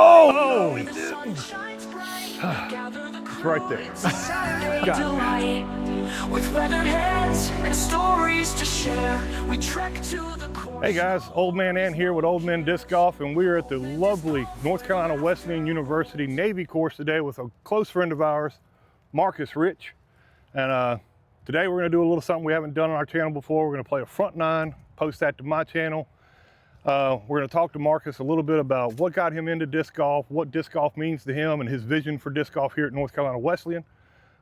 Oh! It's right there. Got it. With weathered heads and stories to share, we trek to the course. Hey guys, Old Man Ant here with Old Men Disc Golf, and we are at the lovely North Carolina Wesleyan University Navy course today with a close friend of ours, Marcus Rich. And today we're going to do a little something we haven't done on our channel before. We're going to play a front nine, post that to my channel. We're going to talk to Marcus a little bit about what got him into disc golf, what disc golf means to him, and his vision for disc golf here at North Carolina Wesleyan.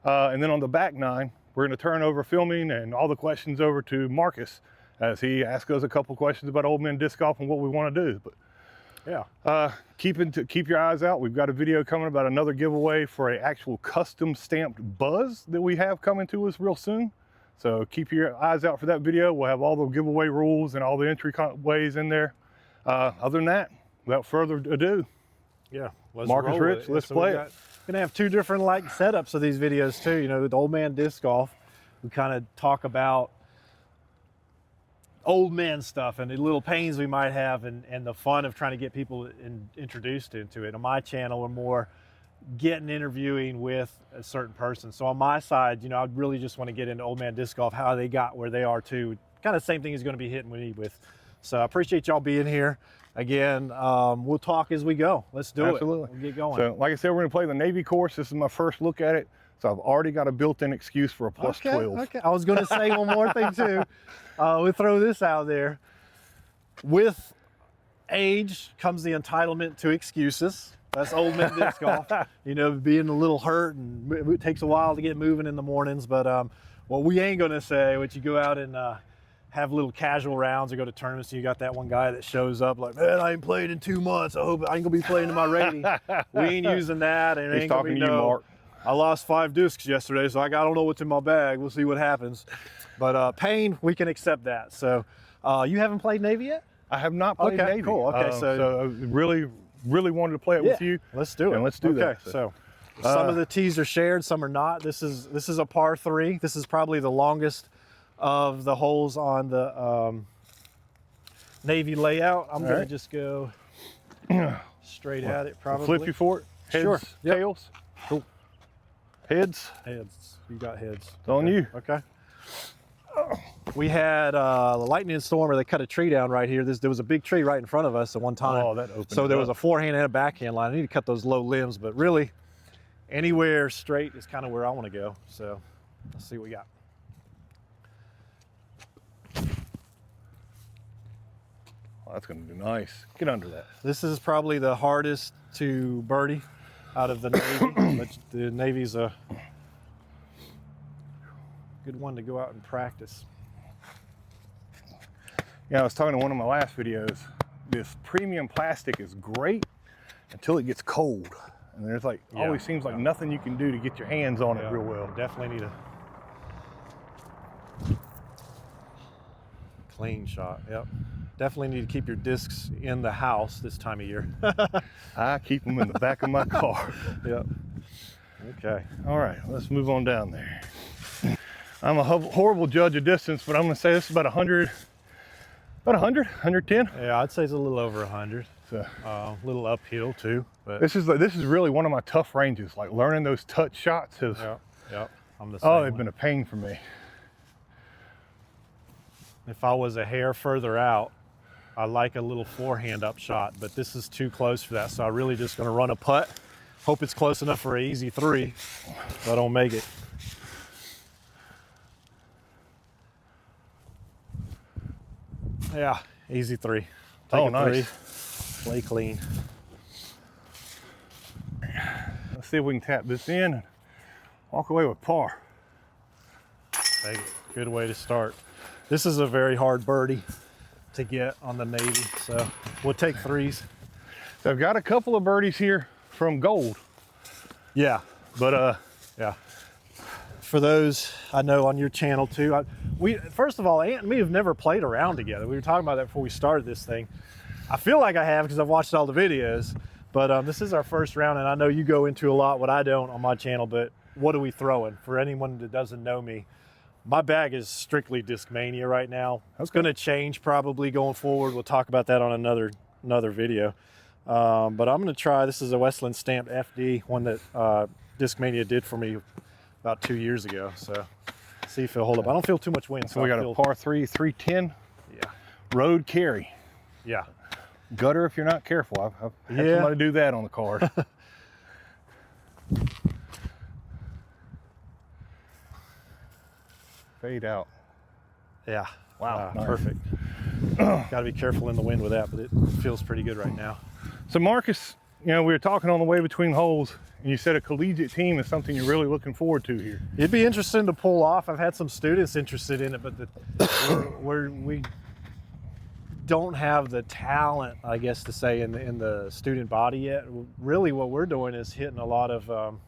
And then on the back nine, we're going to turn over filming and all the questions over to Marcus as he asks us a couple questions about Old Men Disc Golf and what we want to do. But yeah, keep your eyes out. We've got a video coming about another giveaway for an actual custom stamped buzz that we have coming to us real soon. So keep your eyes out for that video. We'll have all the giveaway rules and all the entry ways in there. Other than that, without further ado, Marcus Rich, let's play it. We're gonna have two different setups of these videos too. You know, with Old Man Disc Golf, we kind of talk about old man stuff and the little pains we might have and the fun of trying to get people introduced into it. On my channel, we're more interviewing with a certain person. So on my side, you know, I really just want to get into Old Man Disc Golf, how they got where they are too. Kind of same thing is going to be hitting me with. So I appreciate y'all being here. Again, we'll talk as we go. Let's do it. We'll get going. So like I said, we're going to play the Navy course. This is my first look at it. So I've already got a built-in excuse for a plus 12. Okay. I was going to say one more thing too. We'll throw this out there. With age comes the entitlement to excuses. That's Old Men Disc Golf. You know, being a little hurt and it takes a while to get moving in the mornings. But what we ain't going to say, when you go out and have little casual rounds or go to tournaments, and you got that one guy that shows up like, man, I ain't played in 2 months. I hope I ain't gonna be playing to my rating. We ain't using that. And he's ain't talking to you, Mark. I lost 5 discs yesterday, so I don't know what's in my bag. We'll see what happens. But pain, we can accept that. So you haven't played Navy yet? I have not played Navy. Cool. Okay, so I really wanted to play it with you. Let's do it. And let's do that. Okay, so some of the tees are shared, some are not. This is a par 3. This is probably the longest of the holes on the Navy layout. I'm going to just go straight at it, probably. Flip you for it? Heads, sure. Tails? Cool. Heads? Heads. You got heads. It's on you. Okay. We had a lightning storm where they cut a tree down right here. There was a big tree right in front of us at one time. Oh, that opened So there up. was a forehand and a backhand line. I need to cut those low limbs, but really anywhere straight is kind of where I want to go. So let's see what we got. Oh, that's going to be nice. Get under that. This is probably the hardest to birdie out of the Navy, but the Navy's a good one to go out and practice. Yeah, I was talking to one of my last videos. This premium plastic is great until it gets cold. And there's like, always seems like nothing you can do to get your hands on it real well. Definitely need a clean shot, yep. Definitely need to keep your discs in the house this time of year. I keep them in the back of my car. Yep. Okay. All right, let's move on down there. I'm a horrible judge of distance, but I'm gonna say this is about 100, 110. Yeah, I'd say it's a little over 100. So, a little uphill too. But this is really one of my tough ranges. Like learning those touch shots has. Yeah. I'm the same. Oh, they've been a pain for me. If I was a hair further out, I like a little forehand up shot, but this is too close for that. So I'm really just gonna run a putt. Hope it's close enough for an easy 3, if I don't make it. Yeah, easy 3. Take a nice. 3. Play clean. Let's see if we can tap this in and walk away with par. Take it. Good way to start. This is a very hard birdie to get on the Navy, so we'll take 3s. So I've got a couple of birdies here from Gold. Yeah, but yeah. For those I know on your channel too, first of all, Ant and me have never played around together. We were talking about that before we started this thing. I feel like I have because I've watched all the videos, but this is our first round, and I know you go into a lot what I don't on my channel. But what are we throwing? For anyone that doesn't know me, my bag is strictly Discmania right now. It's going to change probably going forward. We'll talk about that on another video. But I'm going to try, this is a Wesleyan stamped FD, one that Discmania did for me about 2 years ago. So see if it'll hold up. I don't feel too much wind. So we got a par 3, 310. Yeah. Road carry. Yeah. Gutter if you're not careful. I've had somebody do that on the card. Fade out. Yeah. Wow. Nice. Perfect. Got to be careful in the wind with that, but it feels pretty good right now. So Marcus, you know, we were talking on the way between holes, and you said a collegiate team is something you're really looking forward to here. It'd be interesting to pull off. I've had some students interested in it, but we don't have the talent, I guess, to say in the student body yet. Really, what we're doing is hitting a lot of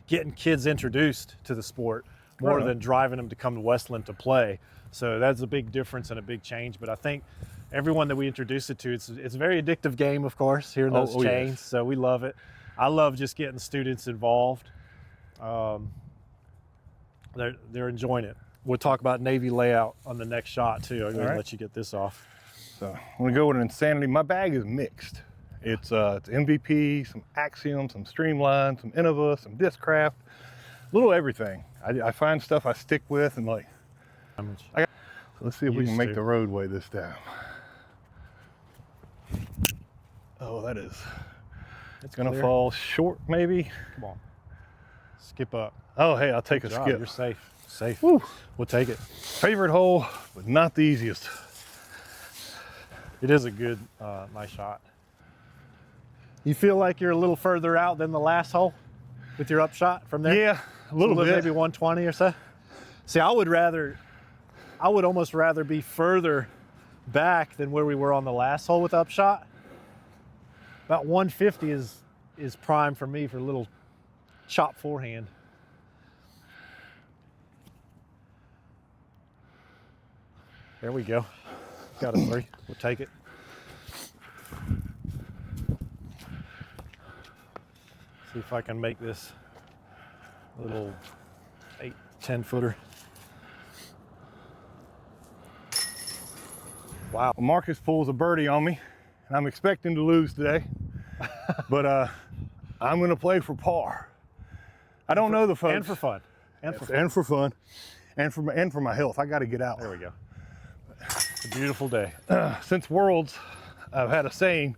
getting kids introduced to the sport more than driving them to come to Wesleyan to play. So that's a big difference and a big change. But I think everyone that we introduce it to, it's a very addictive game, of course, hearing those chains. Yes. So we love it. I love just getting students involved. They're enjoying it. We'll talk about Navy layout on the next shot too. I'm going to let you get this off. So I'm going to go with an Insanity. My bag is mixed. It's MVP, some Axiom, some Streamline, some Innova, some Discraft, a little everything. I find stuff I stick with and like. So let's see if we can make the roadway this time. Oh, that is. It's going to fall short, maybe. Come on. Skip up. Oh, hey, I'll take a skip. You're safe. Safe. Woo. We'll take it. Favorite hole, but not the easiest. It is a good, nice shot. You feel like you're a little further out than the last hole with your upshot from there? Yeah, a little bit. Maybe 120 or so. See, I would almost rather be further back than where we were on the last hole with upshot. About 150 is prime for me for a little chop forehand. There we go. Got a 3. We'll take it. See if I can make this little 8-10 footer. Wow. Well, Marcus pulls a birdie on me, and I'm expecting to lose today, but I'm going to play for par. I don't know the folks. And for fun. And for fun. And for my health. I got to get out. There we go. It's a beautiful day. Since Worlds, I've had a saying,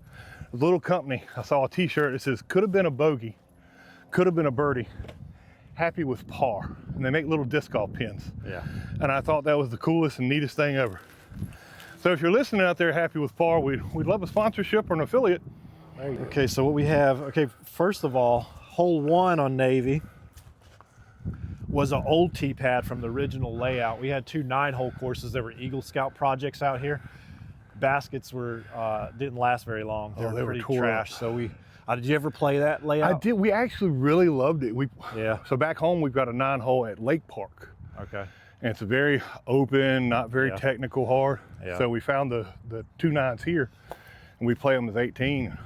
a little company, I saw a t-shirt that says, could have been a bogey, could have been a birdie, happy with par. And they make little disc golf pins. Yeah. And I thought that was the coolest and neatest thing ever. So if you're listening out there happy with par, we'd love a sponsorship or an affiliate. Okay, so what we have, first of all, hole 1 on Navy was an old tee pad from the original layout. We had 2 9-hole courses that were Eagle Scout projects out here. Baskets didn't last very long. They were pretty trash. So did you ever play that layout? I did. We actually really loved it. So back home, we've got a 9-hole at Lake Park. Okay. And it's a very open, not very technical hard. Yeah. So we found the 2 9s here, and we play them as 18.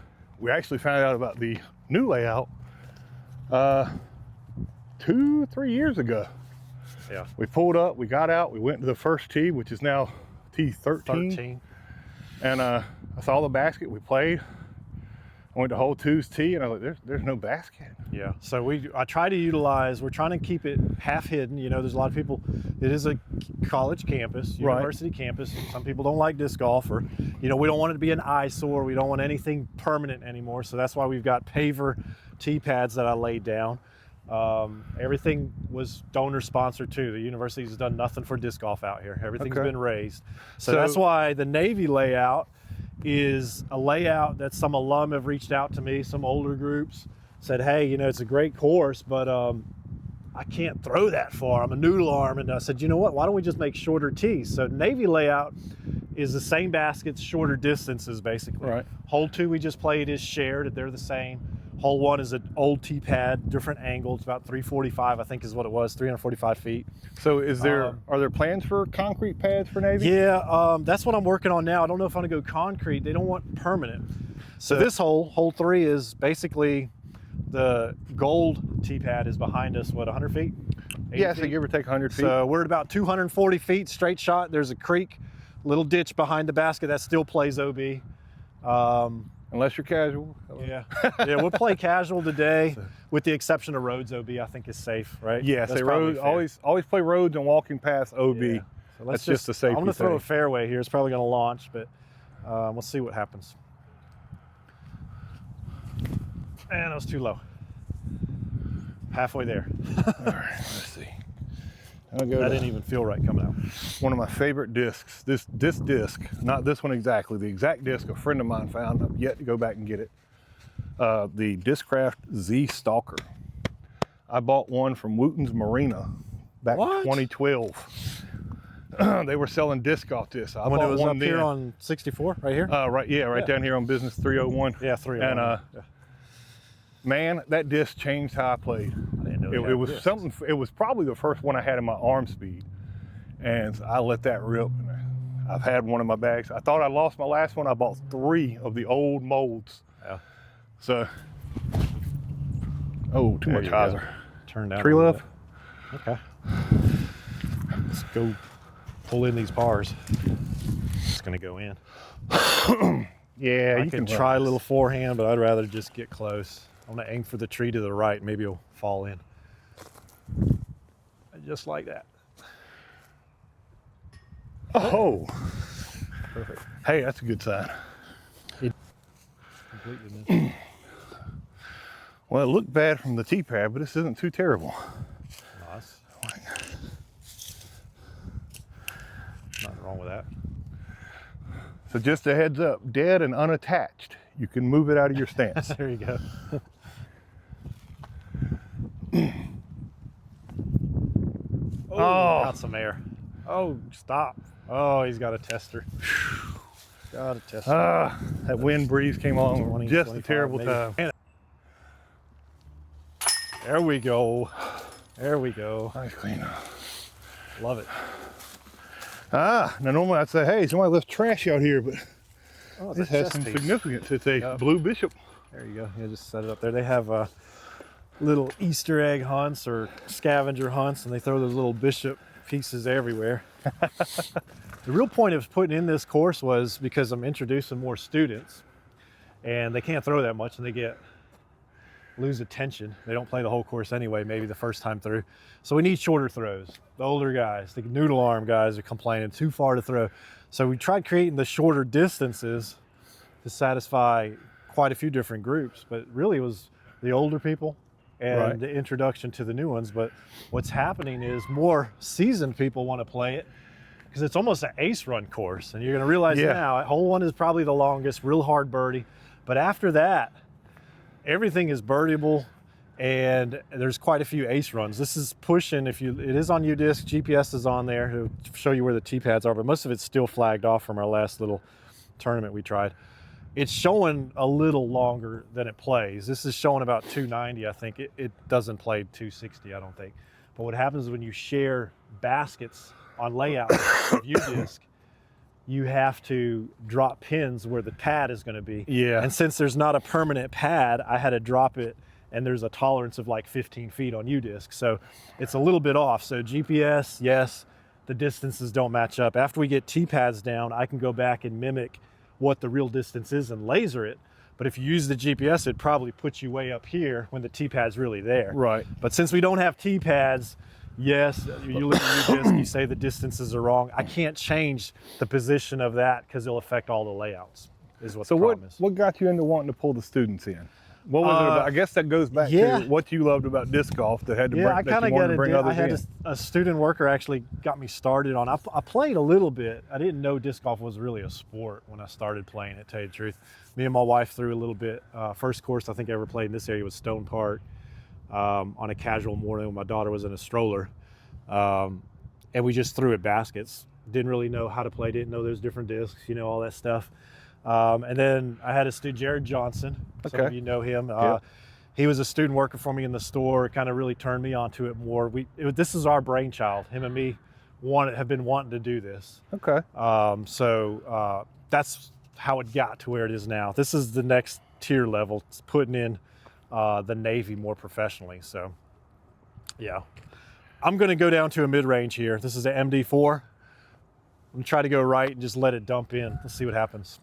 We actually found out about the new layout 2-3 years ago. Yeah. We pulled up, we got out, we went to the first tee, which is now tee 13. And I saw the basket, we played. I went to hole 2's tee, and I was like, there's no basket. Yeah, so I try to utilize, we're trying to keep it half hidden. You know, there's a lot of people, it is a college campus, university campus. Some people don't like disc golf, or, you know, we don't want it to be an eyesore. We don't want anything permanent anymore. So that's why we've got paver tee pads that I laid down. Everything was donor sponsored too. The university has done nothing for disc golf out here. Everything's been raised. So that's why the Navy layout is a layout that some alum have reached out to me, some older groups, said, hey, you know, it's a great course, but I can't throw that far. I'm a noodle arm. And I said, you know what, why don't we just make shorter tees? So Navy layout is the same baskets, shorter distances, basically. Right. Hole 2 we just played is shared. They're the same. Hole 1 is an old tee pad, different angle. It's about 345, I think is what it was, 345 feet. So are there plans for concrete pads for Navy? Yeah, that's what I'm working on now. I don't know if I'm gonna go concrete. They don't want permanent. So this hole 3 is basically the gold tee pad is behind us, what, 100 feet? Yeah, so give or take 100 feet. So we're at about 240 feet, straight shot. There's a creek, little ditch behind the basket that still plays OB. unless you're casual. Yeah, yeah, we'll play casual today, with the exception of roads. OB, I think, is safe, right? Yes, That's they probably road fair. always play roads and walking paths OB. Yeah. So That's just a safety I'm gonna throw thing. a fairway here. It's probably gonna launch, but we'll see what happens. And that was too low. Halfway there. All right, let's see. I'll go That to didn't even feel right coming out. one of my favorite discs. This disc, not this one exactly, the exact disc a friend of mine found. I've yet to go back and get it. The Discraft Z Stalker. I bought one from Wooten's Marina back in 2012. They were selling disc golf discs. I When bought it was one up then. here on 64, right here? Right, yeah, right down here on Business 301. Yeah, 301. And Yeah. man, that disc changed how I played. I didn't know they It had was discs. something. It was probably the first one I had in my arm speed, and I let that rip. I've had one in my bags. I thought I lost my last one. I bought 3 of the old molds. Yeah. So, oh, too There much you go. hyzer. Turn down. Tree a little love. bit. Okay. Let's go pull in these bars. It's gonna go in. Yeah, I you can can try a little forehand, but I'd rather just get close. I'm gonna aim for the tree to the right. Maybe it'll fall in. Just like that. Oh, Perfect. hey, that's a good sign. Completely missed. Well, it looked bad from the tee pad, but this isn't too terrible. Nice. Nothing wrong with that. So just a heads up, dead and unattached. You can move it out of your stance. There you go. Oh. Got some air. Oh, stop. Oh, he's got a tester. Got a tester. That wind breeze came along 20, just a 25 terrible maybe. time. And there we go. There we go. Nice clean. Love it. Now normally I'd say, hey, somebody left trash out here, but Oh, this has some significance. It's a Yep. blue bishop. There you go. Yeah, just set it up there. They have little Easter egg hunts or scavenger hunts, and they throw those little bishop pieces everywhere. The real point of putting in this course was because I'm introducing more students, and they can't throw that much, and they lose attention. They don't play the whole course anyway, maybe the first time through. So we need shorter throws. The older guys, the noodle arm guys are complaining too far to throw. So we tried creating the shorter distances to satisfy quite a few different groups, but really it was the older people and Right. the introduction to the new ones. But what's happening is more seasoned people want to play it because it's almost an ace run course. And you're going to realize Yeah. now, hole 1 is probably the longest, real hard birdie. But after that, everything is birdieable, and there's quite a few ace runs. This is pushing, it is on UDisc, GPS is on there to show you where the tee pads are, but most of it's still flagged off from our last little tournament we tried. It's showing a little longer than it plays. This is showing about 290, I think. It doesn't play 260, I don't think. But what happens when you share baskets on layout of UDisc, you have to drop pins where the pad is going to be. Yeah. And since there's not a permanent pad, I had to drop it, and there's a tolerance of like 15 feet on UDisc. So it's a little bit off. So GPS, yes, the distances don't match up. After we get tee pads down, I can go back and mimic what the real distance is and laser it. But if you use the GPS, it probably puts you way up here when the tee pad's really there. Right. But since we don't have tee pads, yes, you look at UDisc, you say the distances are wrong. I can't change the position of that because it'll affect all the layouts, is what So the problem is. what got you into wanting to pull the students in? What was it about? I guess that goes back yeah. to what you loved about disc golf that had to Yeah, I bring, that kind you of wanted got to it. bring I others had in. a student worker actually got me started on. I played a little bit. I didn't know disc golf was really a sport when I started playing it, to tell you the truth. Me and my wife threw a little bit. First course I think I ever played in this area was Stone Park on a casual morning when my daughter was in a stroller. And we just threw at baskets. Didn't really know how to play, didn't know there's different discs, all that stuff. And then I had a student, Jared Johnson. Some of Okay. you know him. Yeah. He was a student working for me in the store. It kind of really turned me onto it more. This is our brainchild. Him and me have been wanting to do this. Okay. So that's how it got to where it is now. This is the next tier level. It's putting in the Navy more professionally. So yeah, I'm going to go down to a mid-range here. This is an MD4. I'm going to try to go right and just let it dump in. Let's see what happens.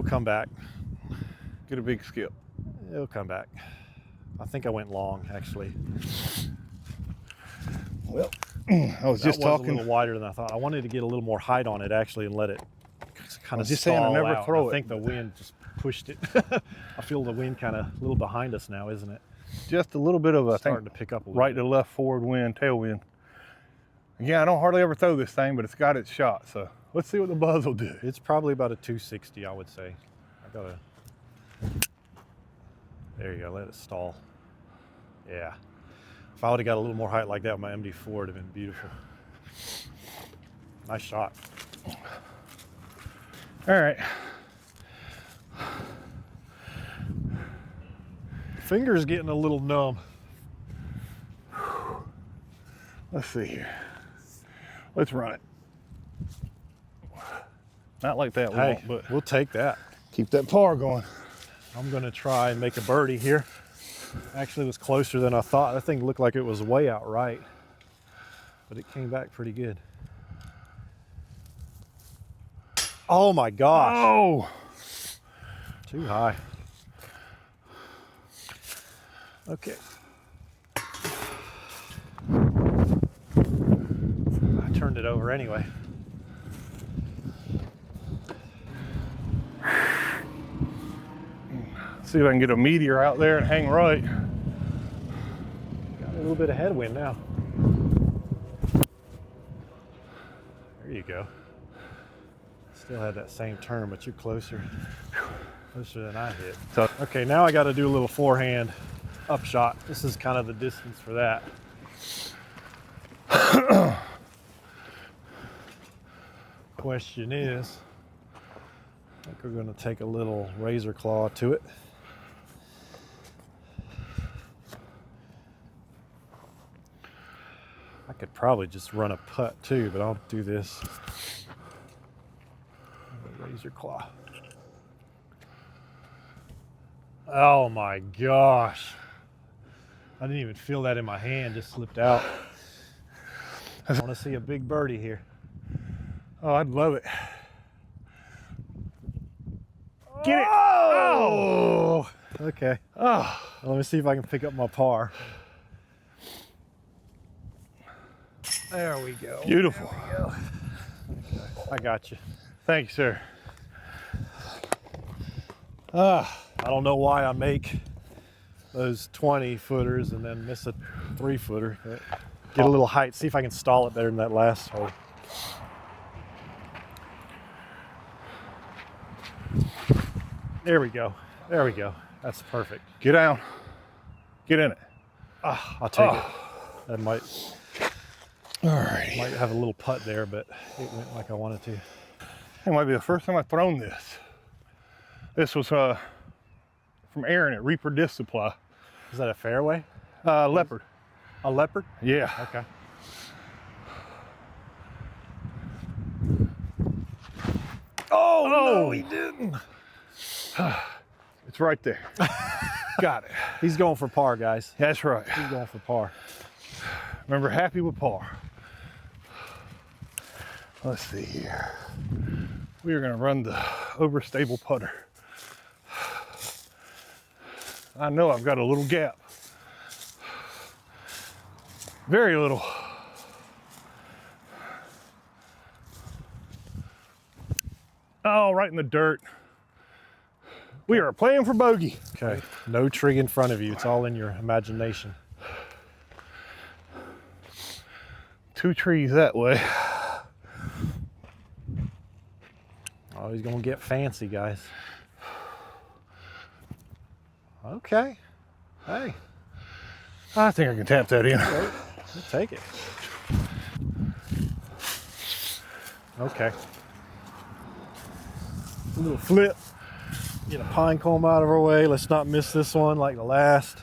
come back. Get a big skip. It'll come back. I think I went long, actually. Well, I was just a talking. little wider than I thought. I wanted to get a little more height on it, actually, and let it kind of just saying, I never throw it. I think the wind just pushed it. I feel the wind kind of a little behind us now, isn't it? Just a little bit of a starting to pick up a little right bit. to left forward wind, tailwind. Yeah, I don't hardly ever throw this thing, but it's got its shot. So let's see what the buzz will do. It's probably about a 260, I would say. There you go, let it stall. Yeah. If I would have got a little more height like that with my MD4, it would have been beautiful. Nice shot. All right. Finger's getting a little numb. Let's see here. Let's run it. Not like that, we won't, but we'll take that. Keep that par going. I'm gonna try and make a birdie here. Actually, it was closer than I thought. That thing looked like it was way out right, but it came back pretty good. Oh my gosh. Oh! Too high. Okay. I turned it over anyway. See if I can get a meteor out there and hang right. Got a little bit of headwind now. There you go. Still had that same turn, but you're closer than I hit. So, okay, now I got to do a little forehand upshot. This is kind of the distance for that. Question is, I think we're going to take a little razor claw to it. I could probably just run a putt too, but I'll do this. Razor claw. Oh my gosh. I didn't even feel that in my hand, just slipped out. I want to see a big birdie here. oh, I'd love it. Get it! Oh! Okay. Oh, Well, let me see if I can pick up my par. There we go. beautiful. Okay. I got you. Thank you, sir. I don't know why I make those 20 footers and then miss a 3-footer. But get a little height. See if I can stall it better than that last hole. There we go. There we go. That's perfect. Get down. Get in it. I'll take it. That might All right. have a little putt there, but it went like I wanted to. It might be the first time I've thrown this. This was from Aaron at Reaper Disc Supply. Is that a fairway? Leopard. A leopard? Yeah. Okay. Oh, no, he didn't. It's right there. Got it. He's going for par, guys. That's right. He's going for par. Remember, happy with par. Let's see here. We are going to run the overstable putter. I know I've got a little gap. Very little. Oh, right in the dirt. We are playing for bogey. Okay. No tree in front of you. It's all in your imagination. 2 trees that way. Oh, he's going to get fancy, guys. Okay. Hey, I think I can tap that in. we'll take it. Okay. A little flip. Get a pine cone out of our way. Let's not miss this one like the last.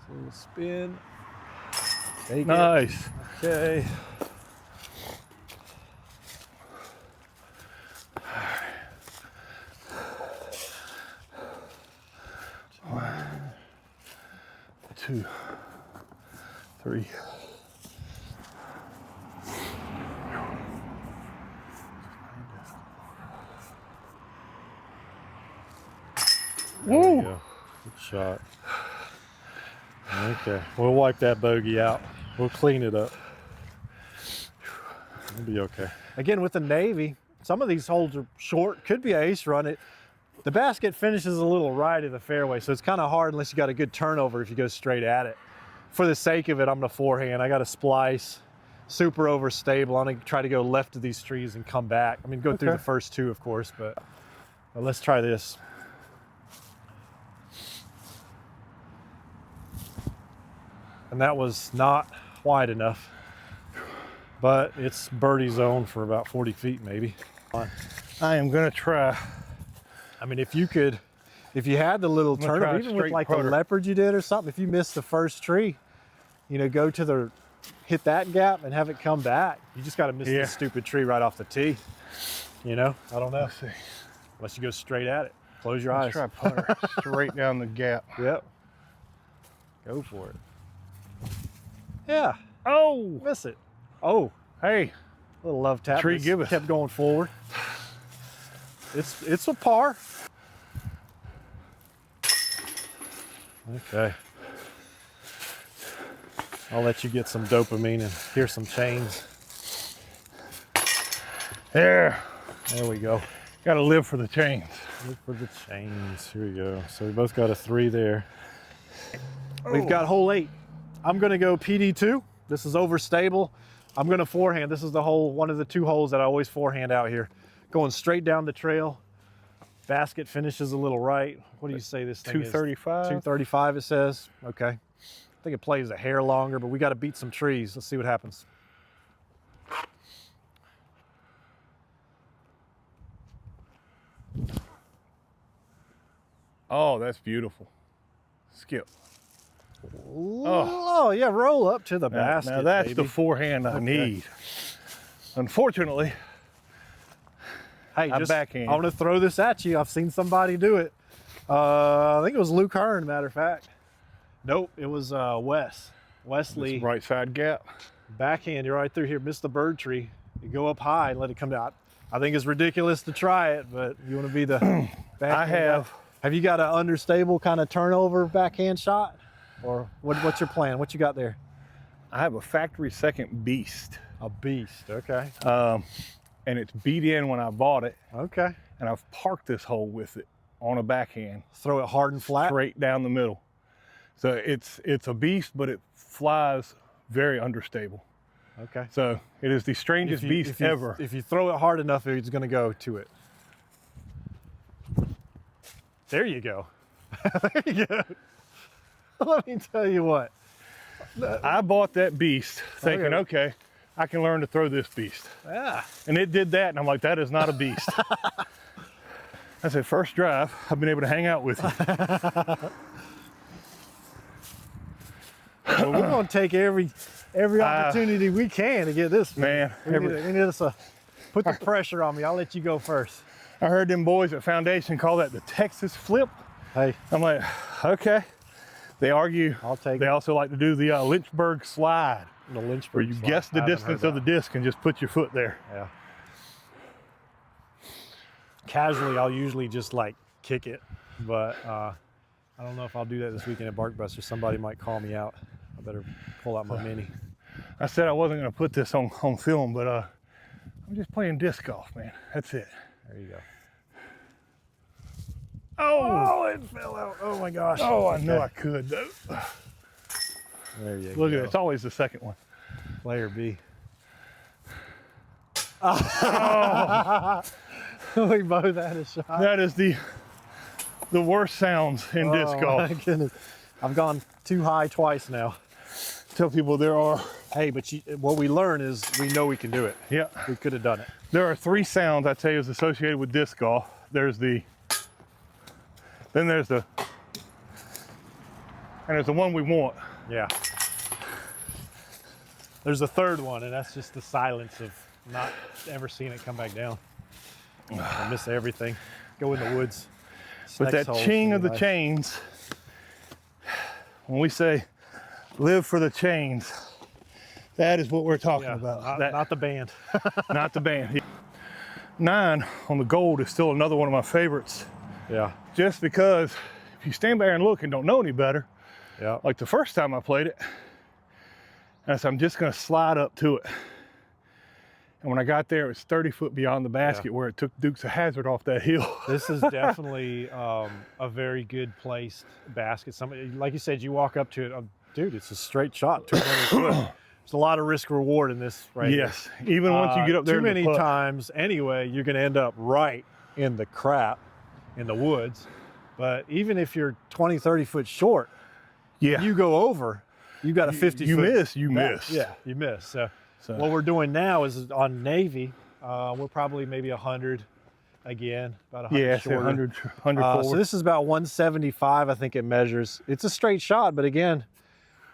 So we'll spin. Take it. Nice. Okay. One, 2, 3. There we Woo! go. Good shot. Okay, we'll wipe that bogey out. We'll clean it up. It'll be okay. Again, with the Navy, some of these holes are short. Could be an ace run. The basket finishes a little right of the fairway, so it's kind of hard unless you got a good turnover if you go straight at it. For the sake of it, I'm gonna forehand. I got a splice, super overstable. I'm gonna try to go left of these trees and come back. I mean, go through the first two, of course, but let's try this. And that was not wide enough, but it's birdie zone for about 40 feet maybe. I am gonna try. I mean, if you had the little gonna turnover, try even with straight like putter. the leopard you did or something, if you missed the first tree, you know, go to the, hit that gap and have it come back. You just got to miss this stupid tree right off the tee. You know, I don't know. Let's see. Unless you go straight at it. Close your eyes. Let's try putter straight down the gap. Yep. Go for it. Yeah. Oh, Miss it. Oh, hey, little love tap. Tree Just give us. kept going forward. It's a par. Okay. I'll let you get some dopamine and hear some chains. there. There we go. Got to live for the chains. Look for the chains. Here we go. So we both got a 3 there. We've got hole 8. I'm going to go PD2. This is overstable. I'm going to forehand. This is the hole, one of the 2 holes that I always forehand out here. Going straight down the trail. Basket finishes a little right. What do you say this thing 235. is? 235 it says. Okay. I think it plays a hair longer, but we got to beat some trees. Let's see what happens. Oh, that's beautiful. Skip. Oh, yeah, roll up to the basket. Now that's baby. the forehand I need. Unfortunately, Hey, I just, backhand. I want to throw this at you. I've seen somebody do it. I think it was Luke Hearn, matter of fact. Nope, it was Wesley. this right side gap. Backhand, you're right through here. Miss the bird tree. You go up high and let it come down. I think it's ridiculous to try it, but you want to be the backhand I have. guy. Have you got an understable kind of turnover backhand shot? Or what's your plan? What you got there? I have a factory second beast, A beast, okay. and it's beat in when I bought it, Okay. and I've parked this hole with it on a backhand, Throw it hard and flat? straight down the middle. So it's a beast, but it flies very understable. Okay. So it is the strangest beast ever. If you throw it hard enough, it's going to go to it. There you go. There you go. Let me tell you what. I bought that beast thinking, okay, I can learn to throw this beast. Yeah. And it did that, and I'm like, that is not a beast. I said, first drive, I've been able to hang out with you. Well, we're going to take every opportunity we can to get this. Man, we need us to put the pressure on me. I'll let you go first. I heard them boys at Foundation call that the Texas flip. Hey, I'm like, okay. They argue. I'll take They it. also like to do the Lynchburg slide, The Lynchburg where you slide. guess the I haven't distance heard of the disc and just put your foot there. Yeah. Casually, I'll usually just like kick it, but I don't know if I'll do that this weekend at Barkbuster. Somebody might call me out. I better pull out my mini. I said I wasn't going to put this on film, but I'm just playing disc golf, man. That's it. There you go. Oh, it fell out. Oh my gosh. oh, I knew I could though. There you go. Look at it. It's always the second one. Player B. We both had a shot. That is the worst sounds in disc Oh, golf. my goodness. I've gone too high twice now. Tell people there are, Hey, but what we learn is we know we can do it. yeah, We could have done it. there are 3 sounds I'd say is associated with disc golf. There's the, then there's the, and there's the one we want. Yeah. There's a third one, and that's just the silence of not ever seeing it come back down. I miss everything. Go in the woods. But that Next hole, ching of the nice. chains, when we say live for the chains, that is what we're talking Yeah, about. not the band. Not the band. 9 on the gold is still another one of my favorites, Yeah. just because if you stand there and look and don't know any better, Yeah. like the first time I played it, I said, I'm just gonna slide up to it. And when I got there, it was 30 foot beyond the basket where it took Dukes of Hazzard off that hill. This is definitely a very good placed basket. Somebody, like you said, you walk up to it, dude, it's a straight shot, 200 foot. There's a lot of risk reward in this right Yes, even once you get up there. Too many times anyway, you're gonna end up right in the crap in the woods. But even if you're 20, 30 foot short, you go over, you got a 50 you foot. You miss. Yeah, you miss. So what we're doing now is on Navy, we're probably maybe 100 again, about 100 shorter. 100 forward. So this is about 175, I think it measures. It's a straight shot, but again,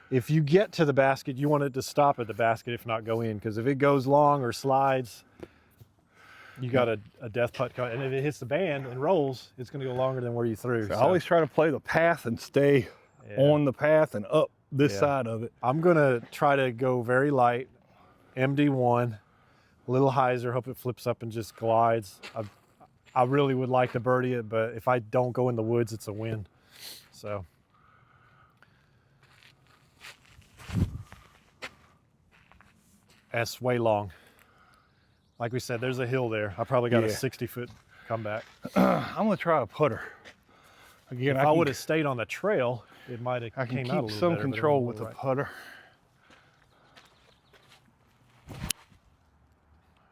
if you get to the basket, you want it to stop at the basket, if not go in, because if it goes long or slides, you got a death putt, and if it hits the band and rolls, it's going to go longer than where you threw. So I always try to play the path and stay on the path and up this side of it. I'm going to try to go very light, MD1, a little hyzer, hope it flips up and just glides. I really would like to birdie it, but if I don't go in the woods, it's a win. So. That's way long. Like we said, there's a hill there. I probably got a 60-foot comeback. I'm gonna try a putter. Again, if I would have stayed on the trail, it might have came out a little better. I can keep some control with the putter.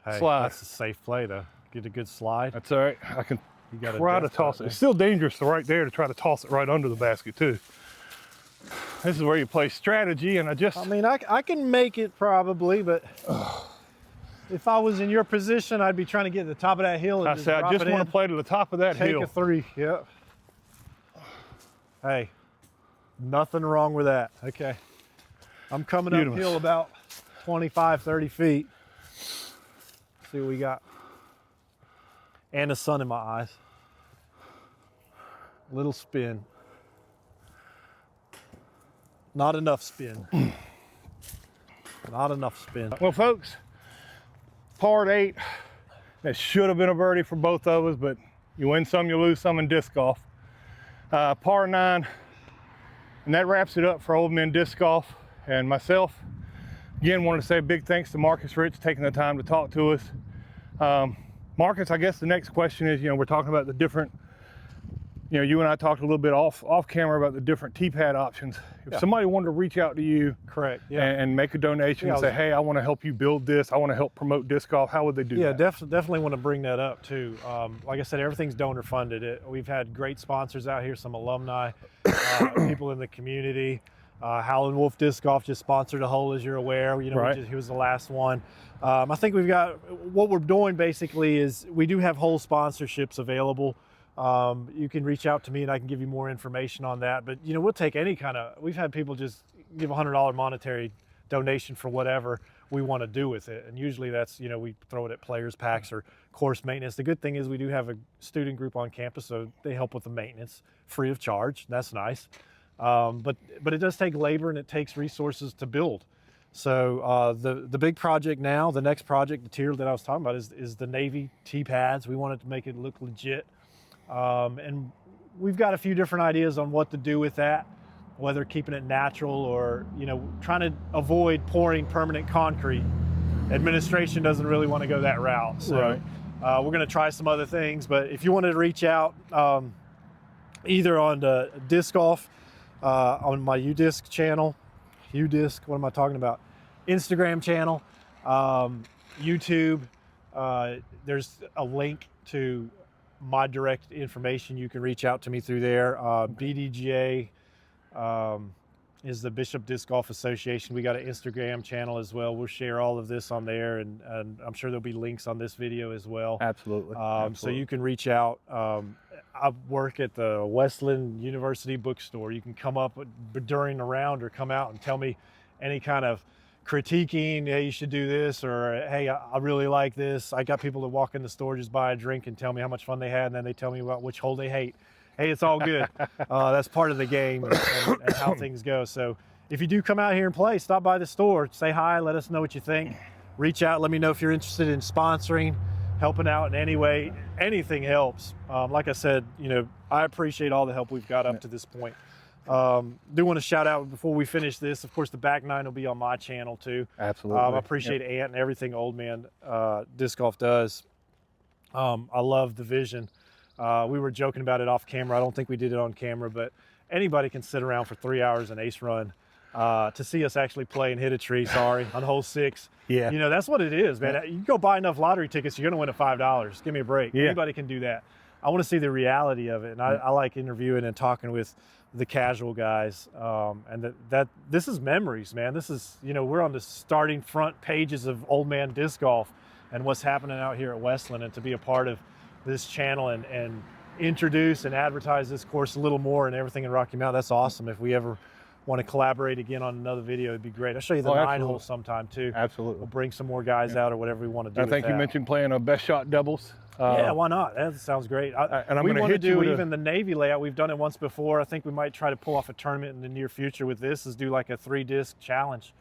Hey, slide. That's a safe play though. Get a good slide. That's all right. I can try to toss it. It's still dangerous right there to try to toss it right under the basket too. This is where you play strategy, and I mean, I can make it probably, but if I was in your position, I'd be trying to get to the top of that hill and I just want to play to the top of that hill. Take a three, yep. Hey, nothing wrong with that. Okay. I'm coming uphill about 25, 30 feet. See what we got. And the sun in my eyes. Little spin. Not enough spin. Not enough spin. Well, folks, par 8, that should have been a birdie for both of us, but you win some, you lose some in disc golf. Par 9, and that wraps it up for Old Men Disc Golf and myself. Again, wanted to say a big thanks to Marcus Rich taking the time to talk to us. Marcus, I guess the next question is, we're talking about the different, you and I talked a little bit off camera about the different tee pad options. If somebody wanted to reach out to you, and make a donation and say, hey, I want to help you build this, I want to help promote disc golf, how would they do that? Definitely want to bring that up too. Like I said, everything's donor funded. We've had great sponsors out here, some alumni, people in the community. Howlin' Wolf Disc Golf just sponsored a hole, as you're aware. He was the last one. I think we've got, what we're doing basically is we do have hole sponsorships available. You can reach out to me and I can give you more information on that. But, we'll take any kind of, we've had people just give $100 monetary donation for whatever we want to do with it. And usually that's, we throw it at players packs or course maintenance. The good thing is we do have a student group on campus, so they help with the maintenance free of charge. That's nice. But it does take labor and it takes resources to build. So the big project now, the next project, the tier that I was talking about is the Navy tee pads. We wanted to make it look legit. And we've got a few different ideas on what to do with that, whether keeping it natural or, trying to avoid pouring permanent concrete. Administration doesn't really want to go that route. So we're going to try some other things. But if you wanted to reach out, either on the disc golf, on my UDisc channel, what am I talking about? Instagram channel, YouTube, there's a link to my direct information. You can reach out to me through there. BDGA is the Bishop Disc Golf Association. We got an Instagram channel as well. We'll share all of this on there, and I'm sure there'll be links on this video as well. Absolutely. So you can reach out. I work at the Wesleyan University bookstore. You can come up during the round or come out and tell me any kind of critiquing, hey, you should do this, or hey, I really like this. I got people that walk in the store, just buy a drink and tell me how much fun they had, and then they tell me about which hole they hate. Hey, it's all good. That's part of the game and how things go. So if you do come out here and play, stop by the store, say hi, let us know what you think. Reach out, let me know if you're interested in sponsoring. helping out in any way, anything helps. Like I said, you know, I appreciate all the help we've got up to this point. Do want to shout out before we finish this, of course, the back nine will be on my channel too. Absolutely. I appreciate Ant and everything Old Man Disc Golf does. I love the vision. We were joking about it off camera. I don't think we did it on camera, but anybody can sit around for 3 hours and ace run. To see us actually play and hit a tree, on hole 6. Yeah. You know, that's what it is, man. You go buy enough lottery tickets, you're going to win at $5. Give me a break. Yeah. Anybody can do that. I want to see the reality of it. And I like interviewing and talking with the casual guys. And this is memories, man. This is, you know, we're on the starting front pages of Old Man Disc Golf and what's happening out here at Wesleyan, and to be a part of this channel and introduce and advertise this course a little more and everything in Rocky Mount. That's awesome. If we ever want to collaborate again on another video, it'd be great. I'll show you the 9 hole sometime too. Absolutely. We'll bring some more guys out or whatever we want to do. I think you mentioned playing a best shot doubles. Yeah, why not? That sounds great. And I'm we going want to to do even the Navy layout. We've done it once before. I think we might try to pull off a tournament in the near future with this, is do like a 3-disc challenge.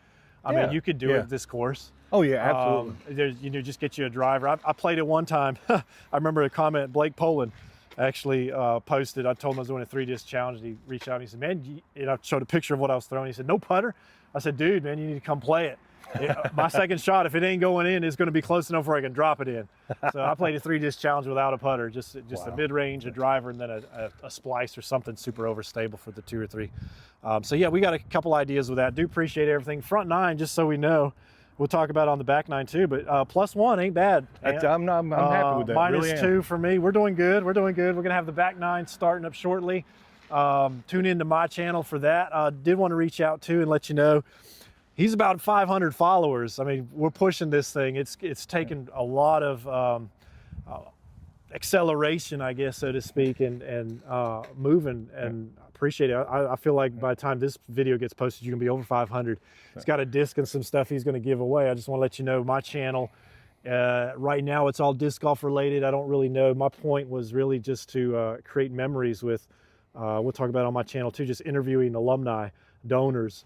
I mean, you could do it at this course. Oh yeah, absolutely. You know, just get you a driver. I played it one time. I remember a comment Blake Poland actually posted. I told him I was doing a 3-disc challenge, and he reached out and he said, man, and I showed a picture of what I was throwing. He said, no putter? I said, dude, man, you need to come play it. My second shot, if it ain't going in, is going to be close enough where I can drop it in. So I played a 3-disc challenge without a putter, just a mid-range, a driver, and then a splice or something super overstable for the 2 or 3. So yeah, we got a couple ideas with that. Do appreciate everything. Front 9, just so we know, we'll talk about on the back 9 too, but +1 ain't bad. I'm happy with that. -2 really for me. We're doing good. We're doing good. We're going to have the back 9 starting up shortly. Tune into my channel for that. I did want to reach out to and let you know, he's about 500 followers. I mean, we're pushing this thing. It's taken a lot of acceleration, I guess, so to speak, and moving, and appreciate it. I feel like by the time this video gets posted, you're gonna be over 500. He's got a disc and some stuff he's gonna give away. I just want to let you know my channel, right now it's all disc golf related. I don't really know. My point was really just to create memories with, we'll talk about it on my channel too, just interviewing alumni, donors,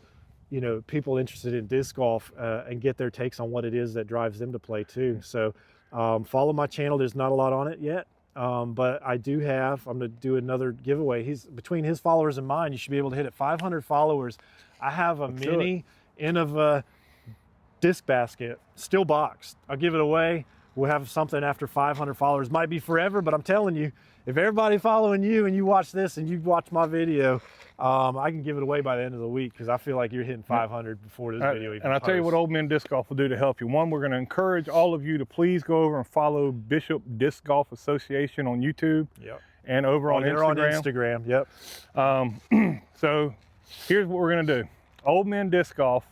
you know, people interested in disc golf, and get their takes on what it is that drives them to play too. So follow my channel. There's not a lot on it yet, but I do have, I'm going to do another giveaway. He's between his followers and mine, you should be able to hit it. 500 followers. I have a mini Innova disc basket, still boxed. I'll give it away. We'll have something after 500 followers. Might be forever, but I'm telling you, if everybody following you and you watch this and you watch my video, I can give it away by the end of the week, because I feel like you're hitting 500 before this video even And I'll tell you what Old Men Disc Golf will do to help you. One, we're going to encourage all of you to please go over and follow Bishop Disc Golf Association on YouTube. Yep. And over on Instagram. Yep. So here's what we're going to do. Old Men Disc Golf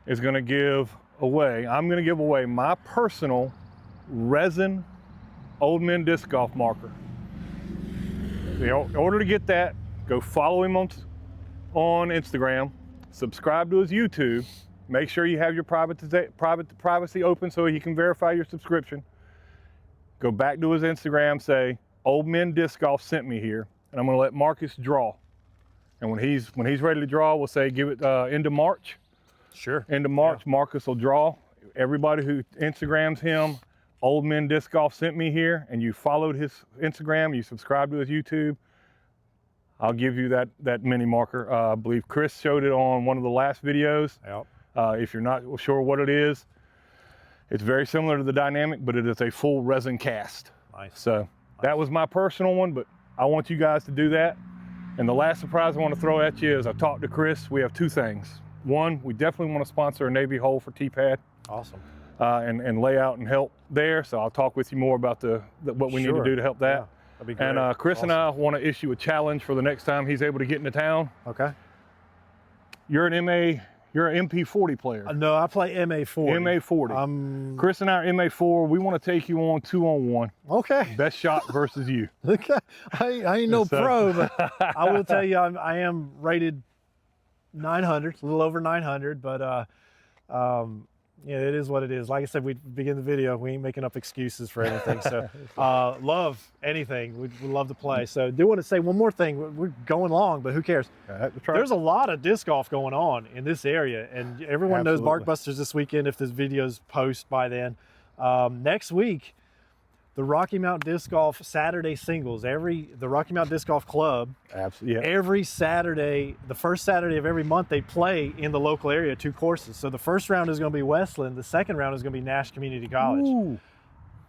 is going to give away, I'm going to give away my personal resin Old Men Disc Golf marker. In order to get that, go follow him on Instagram, subscribe to his YouTube, make sure you have your privacy open so he can verify your subscription. Go back to his Instagram, say, Old Men Disc Golf sent me here, and I'm going to let Marcus draw. And when he's ready to draw, we'll say give it end of March. Sure. End of March, yeah. Marcus will draw. Everybody who Instagrams him, Old Men Disc Golf sent me here, and you followed his Instagram, you subscribed to his YouTube, I'll give you that mini marker. I believe Chris showed it on one of the last videos. Yep. If you're not sure what it is, it's very similar to the Dynamic, but it is a full resin cast. Nice. So that was my personal one, but I want you guys to do that. And the last surprise I want to throw at you is I talked to Chris. We have 2 things. One, we definitely want to sponsor a Navy hole for T-pad. Awesome. And lay out and help there. So I'll talk with you more about what we need to do to help that. Yeah, that'd be great. And Chris awesome. and I want to issue a challenge for the next time he's able to get into town. Okay. You're an MP40 player. No, I play MA40. MA40. Chris and I are MA4. We want to take you on 2-on-1. Okay. Best shot versus you. Okay. I ain't no pro, but I will tell you, I am rated 900, a little over 900, but yeah, it is what it is. Like I said, we begin the video, we ain't making up excuses for anything. So love anything. We love to play. So do want to say one more thing. We're going long, but who cares? There's a lot of disc golf going on in this area, and everyone knows Barkbusters this weekend if this video's post by then. Next week, the Rocky Mountain Disc Golf Saturday singles, the Rocky Mountain Disc Golf Club, Absolutely. every Saturday, the first Saturday of every month, they play in the local area 2 courses. So the first round is going to be Wesleyan, the second round is going to be Nash Community College. Ooh.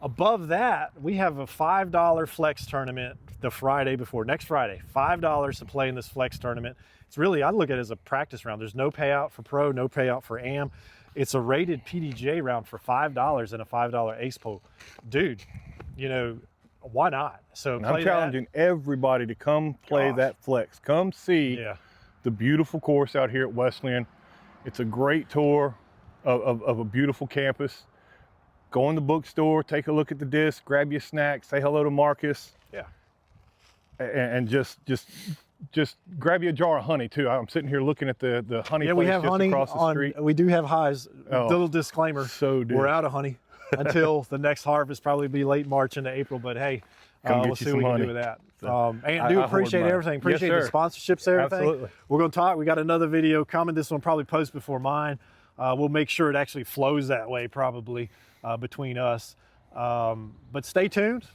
Above that, we have a $5 flex tournament the Friday before, next Friday, $5 to play in this flex tournament. It's really, I look at it as a practice round. There's no payout for pro, no payout for am. It's a rated PDJ round for $5 and a $5 ace pool. Dude, you know, why not? So I'm challenging everybody to come play that flex. Come see the beautiful course out here at Wesleyan. It's a great tour of a beautiful campus. Go in the bookstore, take a look at the disc, grab your snack, say hello to Marcus. Yeah. And just grab you a jar of honey too. I'm sitting here looking at the honey place we have just honey across the street. We do have highs. Little disclaimer. So we're out of honey until the next harvest, probably be late March into April, but hey, we'll see what we can do with that. And do appreciate everything. Appreciate the sponsorships, everything. Absolutely. We're going to talk. We got another video coming. This one probably post before mine. We'll make sure it actually flows that way probably between us. But stay tuned.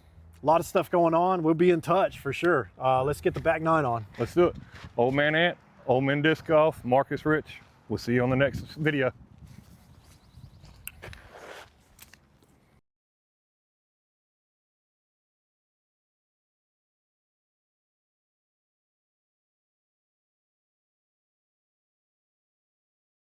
A lot of stuff going on. We'll be in touch for sure. Let's get the back 9 on. Let's do it. Old Man Ant, Old Man Disc Golf, Marcus Rich. We'll see you on the next video.